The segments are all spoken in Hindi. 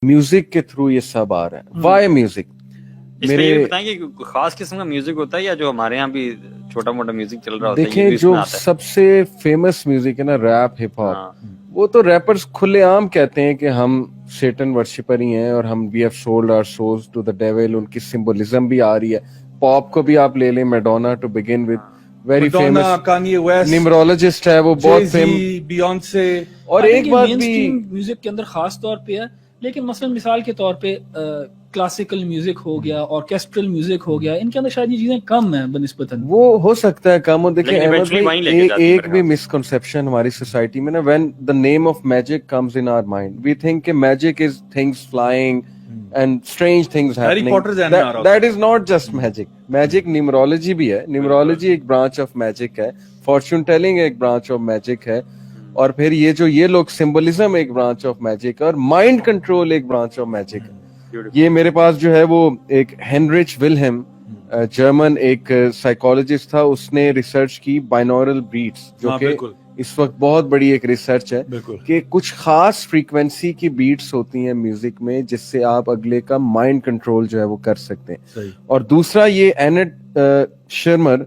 म्यूजिक के थ्रू ये सब आ रहा है। Why music? इसमें ये बताएंगे कि खास किस्म का म्यूजिक होता है या जो हमारे यहाँ भी छोटा मोटा म्यूजिक चल रहा होता है? देखें, जो सबसे फेमस म्यूजिक है ना, रैप, हिप हॉप, वो तो रैपर्स खुलेआम कहते हैं कि हम सेटन वर्शिपर ही हैं और हम we have sold our souls to the devil. उनकी सिंबलिज्म भी आ रही है। पॉप को भी आप ले लें, Madonna to begin with, very famous, Kanye West, numerologist है वो, बहुत फेमस, बियोंसे। और एक बात भी म्यूजिक के अंदर खास तौर पे है, लेकिन मसलन मिसाल के तौर पे क्लासिकल म्यूजिक हो गया, ऑर्केस्ट्रल म्यूजिक हो गया, इनके अंदर शायद ये चीजें कम है बनिस्बतन। वो हो सकता है कम हो। देखिए एक भी मिसकंसेप्शन हमारी सोसाइटी में ना, when the name of magic comes in our mind, we think कि magic is things flying and strange things happening. That is not just magic. Magic numerology भी है। numerology एक branch of magic है, fortune telling एक branch of magic है, और फिर ये जो ये लोग symbolism एक branch of magic है, और mind control एक branch of magic है। ये मेरे पास जो है वो एक हेनरिच विल्हेम, जर्मन एक साइकोलॉजिस्ट था, उसने रिसर्च की बाइनॉरल बीट्स, जो कि इस वक्त बहुत बड़ी एक रिसर्च है कि कुछ खास फ्रीक्वेंसी की बीट्स होती हैं म्यूजिक में जिससे आप अगले का माइंड कंट्रोल जो है वो कर सकते हैं। और दूसरा ये एनेट शर्मर,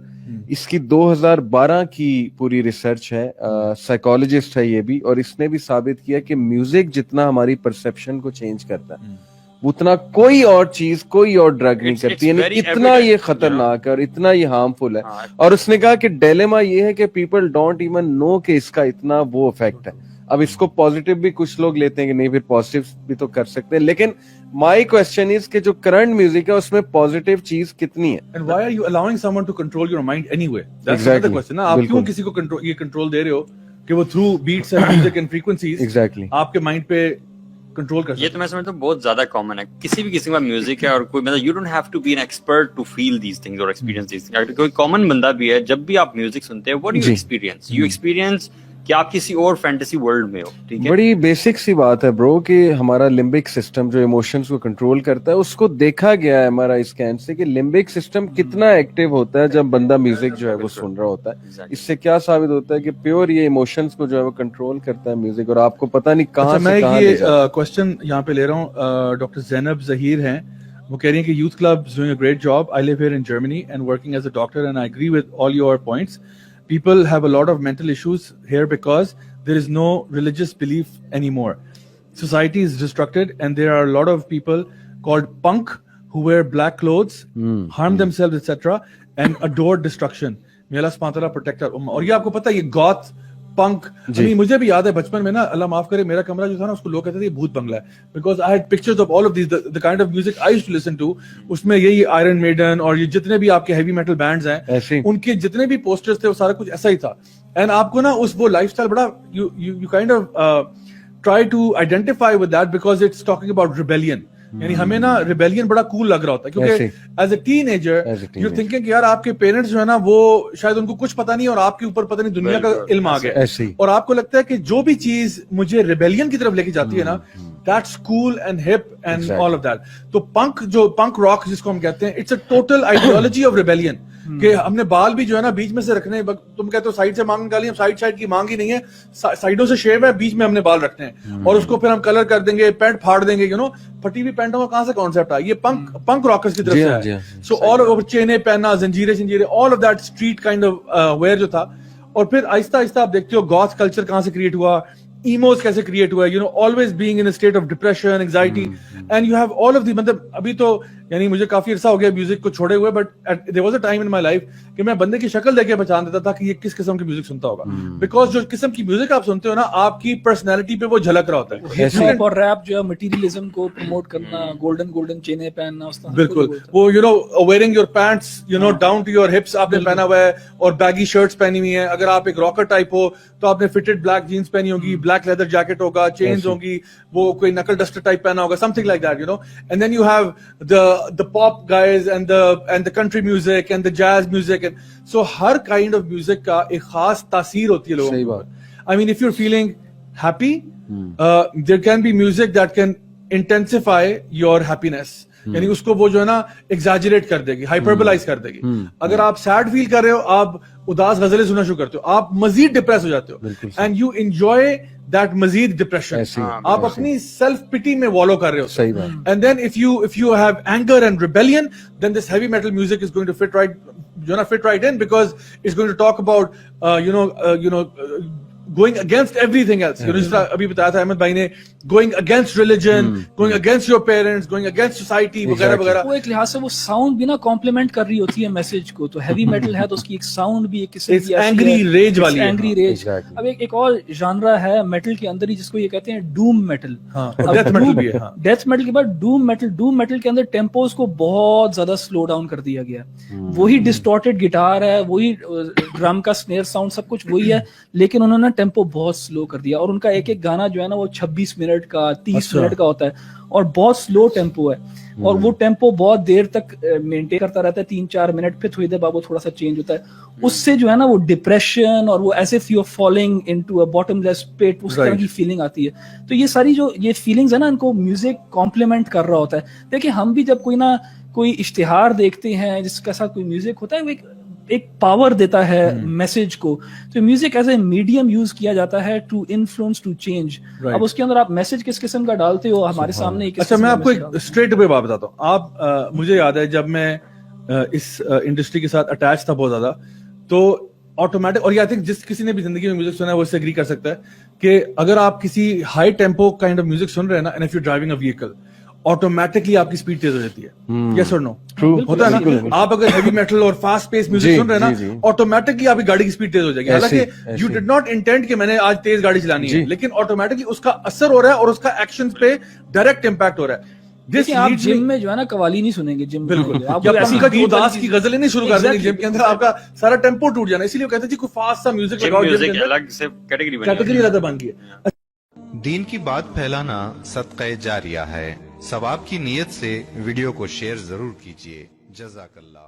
इसकी 2012 की पूरी रिसर्च है, साइकोलॉजिस्ट है ये भी, और इसने भी साबित किया कि म्यूजिक जितना हमारी परसेप्शन को चेंज करता है उतना कोई और चीज, कोई और ड्रग नहीं करती है। इतना ये खतरनाक है और इतना ये हार्मफुल है। और उसने कहा कि डिलेमा ये है कि पीपल डोंट इवन नो कि इसका इतना वो इफेक्ट है। अब इसको पॉजिटिव भी कुछ लोग लेते हैं कि नहीं, फिर पॉजिटिव भी तो कर सकते हैं, लेकिन माय क्वेश्चन इज कि जो करंट म्यूजिक है उसमें पॉजिटिव चीज कितनी है? And why are you allowing someone to control your mind anyway? That's the question ना। आप क्यों किसी को कंट्रोल दे रहे हो कि वो through beats and music and frequencies आपके माइंड पे कंट्रोल कर सकते? ये तो मैं समझता हूँ बहुत ज्यादा कॉमन है। किसी भी किस्म का म्यूजिक है और कोई मतलब you don't have to be an expert to feel these things और एक्सपीरियंस दीस थिंग्स। कोई कॉमन बंदा भी है, जब भी आप म्यूजिक सुनते हैं, what do you experience? You experience कि आप किसी और फैंटेसी वर्ल्ड में हो। ठीक है, बड़ी बेसिक सी बात है ब्रो कि हमारा लिम्बिक सिस्टम जो इमोशंस को कंट्रोल करता है, उसको देखा गया है एमआरआई स्कैन से कि लिम्बिक सिस्टम कितना एक्टिव होता है जब बंदा म्यूजिक जो है वो सुन रहा होता है। इससे क्या साबित होता है कि प्योर ये इमोशंस को जो है वो कंट्रोल करता है म्यूजिक, और आपको पता नहीं कहाँ से कहाँ। मैं ये क्वेश्चन यहाँ पे ले रहा हूँ, डॉक्टर ज़ैनब ज़हीर हैं, वो कह रही है कि youth club doing a great job, I live here in Germany and working as a doctor and I agree with all your points. People have a lot of mental issues here because there is no religious belief anymore. Society is destructed and there are a lot of people called punk who wear black clothes, harm themselves, etc. and adore destruction. May Allah subhanahu wa ta'ala protect our ummah. और ये आपको पता है, ये goth पंक, मुझे भी याद है बचपन में ना, अल्लाह माफ करे, मेरा कमरा जो था ना उसको लोग कहते थे ये भूत बंगला है, because I had pictures of all of this, the kind of music I used to listen to. उसमें यही आयरन मेडन और ये जितने भी आपके हैवी मेटल बैंड्स हैं, उनके जितने भी पोस्टर्स थे वो सारा कुछ ऐसा ही था. एंड आपको ना उस वो लाइफस्टाइल बड़ा you kind of try to identify with that because it's talking about rebellion. यानी हमें ना रिबेलियन बड़ा कूल लग रहा होता है, क्योंकि as a teenager you thinking कि यार आपके पेरेंट्स जो है ना वो शायद उनको कुछ पता नहीं और आपके ऊपर पता नहीं दुनिया का इल्म आ गया, और आपको लगता है कि जो भी चीज मुझे रिबेलियन की तरफ लेके जाती है ना, that's cool and hip and all of that. तो पंक, जो पंक रॉक जिसको हम कहते हैं, it's a total ideology of rebellion. कि हमने बाल भी जो है ना बीच में से रखने, तुम कहते हो साइड से मांग निकाली, हम साइड की मांग ही नहीं है, साइडों से शेव है, बीच में हमने बाल रखते हैं और उसको फिर हम कलर कर देंगे, पैंट फाड़ देंगे, यू नो. फटी हुई पैंटों का कहां से कॉन्सेप्ट आया? ये पंक रॉकर्स की तरफ से है. सो ऑल ओवर चेने पहनना, जंजीरें, all of that street kind of wear जो था. और फिर आहिस्ता आहिस्ता आप देखते हो गॉथ कल्चर कहां से क्रिएट हुआ, ईमोस कैसे क्रिएट हुआ, you know, always being in a state of depression, anxiety, and you have all of the. मतलब अभी तो यानी मुझे काफी अरसा हो गया म्यूजिक को छोड़े हुए, but there was a time in my life कि मैं बंदे की शक्ल देख के पहचान देता था कि ये किस किस्म की म्यूजिक सुनता होगा, बिकॉज जो किस्म की म्यूजिक आप सुनते हो ना, आपकी पर्सनैलिटी पे वो झलक रहा होता है. हिप हॉप और रैप जो है मटेरियलिज्म को प्रमोट करना, गोल्डन चेनें पहनना, उस तरह बिल्कुल वो you know wearing your pants you know down to your hips आपने पहना हुआ है, और बैगी शर्ट्स पहनी हुई है. अगर आप एक रॉकर टाइप हो तो आपने फिटेड ब्लैक जीन्स पहनी होगी, ब्लैक लेदर जैकेट होगा, चेन्स होगी, वो कोई नकल डस्टर टाइप पहना होगा, something like that, you know. And then you have the pop guys and the country music and the jazz music, and so her kind of music का एक खास तासीर होती है लोगों को. I mean, if you're feeling happy, there can be music that can intensify your happiness. यानी उसको वो जो है ना एग्जैजरेट कर देगी, हाइपरबलाइज कर देगी। अगर आप सैड फील कर रहे हो, आप उदास गजलें सुनना शुरू करते हो, आप मजीद डिप्रेस हो जाते हो, एंड यू एंजॉय दैट मजीद डिप्रेशन। आप अपनी सेल्फ पिटी में वॉलो कर रहे हो। सही बात। And then if you have anger and rebellion, then this heavy metal music is going to fit right in, because it's going to talk about going against everything else. You know, जिस तरह अभी बताया था अहमद भाई ने, going against religion, going against your parents, going against society, वगैरह वगैरह। वो एक लिहाज से वो साउंड भी ना कॉम्प्लीमेंट कर रही होती है मैसेज को। तो हैवी मेटल है तो उसकी एक साउंड भी एक किस्म की एंग्री रेज वाली है। Angry rage. अब एक और जानरा है मेटल के अंदर ही जिसको ये कहते हैं डूम मेटल। डेथ मेटल भी है। डेथ मेटल के बाद डूम मेटल के अंदर टेम्पोस को बहुत ज्यादा स्लो डाउन कर दिया गया। वही डिस्टॉर्टेड गिटार है, वही ड्रम का स्नेयर साउंड, सब कुछ वही है, लेकिन उन्होंने टेम्पो बहुत स्लो कर दिया। और उनका एक एक गाना जो है ना वो 26 मिनट का, 30 मिनट का होता है, और बहुत स्लो टेम्पो है। और वो टेम्पो बहुत देर तक मेंटेन करता रहता है, 3-4 मिनट, फिर थोड़ी देर बाद वो थोड़ा सा चेंज होता है। उससे जो है ना वो डिप्रेशन और वो as if you are falling into a bottomless pit, उस तरह की फीलिंग आती है। तो ये सारी जो ये फीलिंग्स है ना, इनको म्यूजिक कॉम्प्लीमेंट कर रहा होता है। देखिए हम भी जब कोई इश्तिहार देखते हैं जिसका साथ कोई म्यूजिक होता है, वो एक पावर देता है मैसेज को। तो music as a medium use किया जाता है टू इन्फ्लुएंस, टू चेंज। अब उसके अंदर आप मैसेज किस किस्म का डालते हो हमारे सामने ही। अच्छा, मैं आपको एक स्ट्रेट अवे बात बताता हूँ। आप मुझे याद है जब मैं इस इंडस्ट्री के साथ अटैच था बहुत ज्यादा, तो ऑटोमेटिक, और आई थिंक जिस किसी ने भी जिंदगी में म्यूजिक सुना है वो इससे एग्री कर सकता है कि अगर आप किसी high tempo kind of music सुन रहे हैं ना, and if you driving a vehicle, automatically आपकी स्पीड तेज हो जाती है। यस और नो? होता है ना? आप अगर हेवी मेटल और फास्ट पेस म्यूजिक सुन रहे हैं ना, ऑटोमेटिकली आपकी गाड़ी की स्पीड तेज हो जाएगी। हालांकि यू डिड नॉट इंटेंड कि मैंने आज तेज गाड़ी चलानी है, लेकिन ऑटोमेटिकली उसका असर हो रहा है और उसका एक्शन पे डायरेक्ट इम्पैक्ट हो रहा है। आप जिम में जो है ना कवाली नहीं सुनेंगे जिम में। बिल्कुल, आप उदास की गजलें नहीं शुरू कर देंगे जिम के अंदर, आपका सारा टेम्पो टूट जाना। इसीलिए कहते हैं जी कोई फास्ट सा म्यूजिक लगाओ, अलग से कैटेगरी अलग बन गई है। दीन की बात फैलाना सदक़े जारिया है। सवाब की नीयत से वीडियो को शेयर जरूर कीजिए। जज़ाकल्लाह।